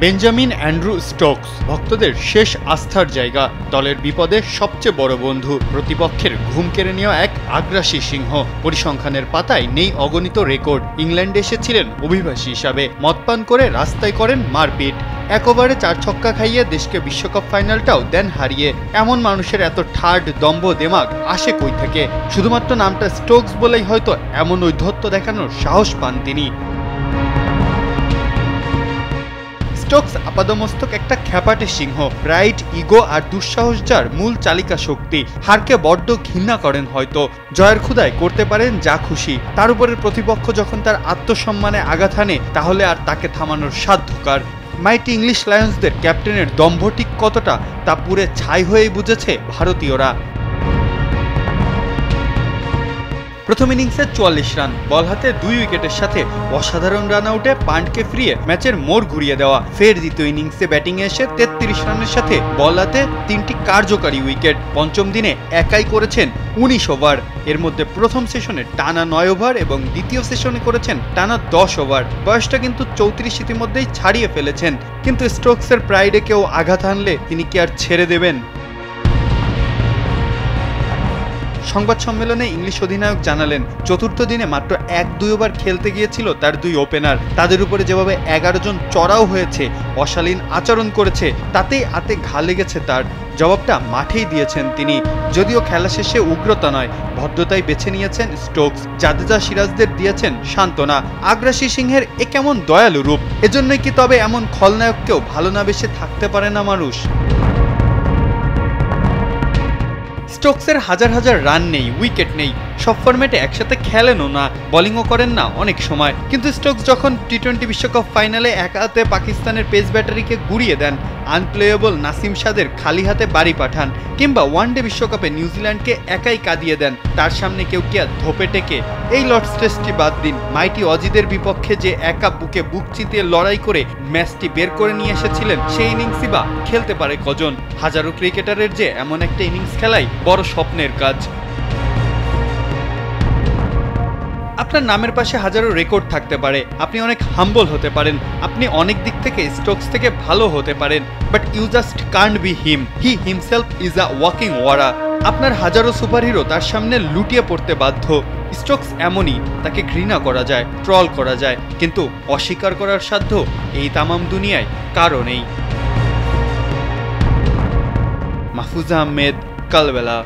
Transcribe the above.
Benjamin Andrew Stokes ভক্তদের শেষ আস্থার জায়গা, দলের বিপদে সবচেয়ে বড় বন্ধু, প্রতিপক্ষের ঘুম কেড়ে নেওয়া এক আগ্রাসী সিংহ। পরিসংখ্যানের পাতায় নেই অগণিত রেকর্ড। ইংল্যান্ডে এসেছিলেন অভিবাসী হিসাবে, মদ পান করে রাস্তায় করেন মারপিট, এক ওভারে 4 ছক্কা খাইয়ে দেশকে বিশ্বকাপ ফাইনালটাও দেন হারিয়ে। এমন মানুষের এত ঠাড, দম্ভ, দেমাগ আসে কই থেকে? শুধুমাত্র নামটা স্টোকস বলেই হয়তো এমন ঔদ্ধত্য দেখানোর সাহস পান তিনি। স্টোকস আপাদমস্তক একটা খ্যাপাটে সিংহ, প্রাইড, ইগো আর দুঃসাহস যার মূল চালিকা শক্তি। হারকে বড্ড ঘৃণা করেন হয়তো, জয়ের ক্ষুধায় করতে পারেন যা খুশি। তার উপরে প্রতিপক্ষ যখন তার আত্মসম্মানে আঘাত হানে, তাহলে আর তাকে থামানোর সাধ্যকার। মাইটি ইংলিশ লায়ন্সদের ক্যাপ্টেনের দম্ভ ঠিক কতটা তা পুরে ছাই হয়েই বুঝেছে ভারতীয়রা। প্রথম ইনিংসে 44 রান, বল হাতে 2 উইকেটের সাথে অসাধারণ রান আউটে পান্টকে ফিরিয়ে ম্যাচের মোড় ঘুরিয়ে দেওয়া। ফের দ্বিতীয় ইনিংসে ব্যাটিংয়ে এসে 33 রানের সাথে বল হাতে 3টি কার্যকারী উইকেট। পঞ্চম দিনে একাই করেছেন 19 ওভার। এর মধ্যে প্রথম সেশনে টানা 9 ওভার এবং দ্বিতীয় সেশনে করেছেন টানা 10 ওভার। বয়সটা কিন্তু 34 ইতিমধ্যেই ছাড়িয়ে ফেলেছেন। কিন্তু স্টোকসের প্রাইডে কেউ আঘাত হানলে তিনি কি আর ছেড়ে দেবেন? সংবাদ সম্মেলনে ইংলিশ অধিনায়ক জানালেন, চতুর্থ দিনে মাত্র 1-2 ওভার খেলতে গিয়েছিল তার 2 ওপেনার। তাদের উপরে যেভাবে 11 জন চড়াও হয়েছে, অশালীন আচরণ করেছে, তাতেই আতে ঘা লেগেছে তার। জবাবটা মাঠেই দিয়েছেন তিনি। যদিও খেলা শেষে উগ্রতা নয়, ভদ্রতাই বেছে নিয়েছেন স্টোকস। জাদেজা, সিরাজদের দিয়েছেন সান্ত্বনা। আগ্রাসী সিংহের এ কেমন দয়ালু রূপ! এজন্যই কি তবে এমন খলনায়ককেও ভালো না বেশে থাকতে পারে না মানুষ? স্টোকসের হাজার হাজার রান নেই, উইকেট নেই, সব ফরম্যাটে একসাথে খেলেনও না, বোলিংও করেন না অনেক সময়। কিন্তু স্টোকস যখন টি-20 বিশ্বকাপ ফাইনালে একা হাতে পাকিস্তানের পেস ব্যাটারিকে গুড়িয়ে দেন, আনপ্লেয়েবল নাসিম শাদের খালি হাতে বাড়ি পাঠান, কিংবা ওয়ানডে বিশ্বকাপে নিউজিল্যান্ডকে একাই কাঁদিয়ে দেন, তার সামনে কেউ কি আর ধোপে টেকে? এই লর্ডস টেস্টটি বাদ দিন, মাইটি অজিদের বিপক্ষে যে একা বুকে বুক চিতিয়ে লড়াই করে ম্যাচটি বের করে নিয়ে এসেছিলেন, সেই ইনিংসই বা খেলতে পারে কজন? হাজারো ক্রিকেটারের যে এমন একটা ইনিংস খেলাই বড় স্বপ্নের কাজ। আপনার নামের পাশে হাজারো রেকর্ড থাকতে পারে, আপনি অনেক হাম্বল হতে পারেন, আপনি অনেক দিক থেকে স্টোকস থেকে ভালো হতে পারেন, but you just can't be him. He himself is a walking warrior. আপনার হাজারো সুপারহিরো তার সামনে লুটিয়ে পড়তে বাধ্য। স্টোকস এমনই, তাকে ঘৃণা করা যায়, ট্রল করা যায়, কিন্তু অস্বীকার করার সাধ্য এই তামাম দুনিয়ায় কারো নেই। মাহফুজা আহমেদ, কালবেলা।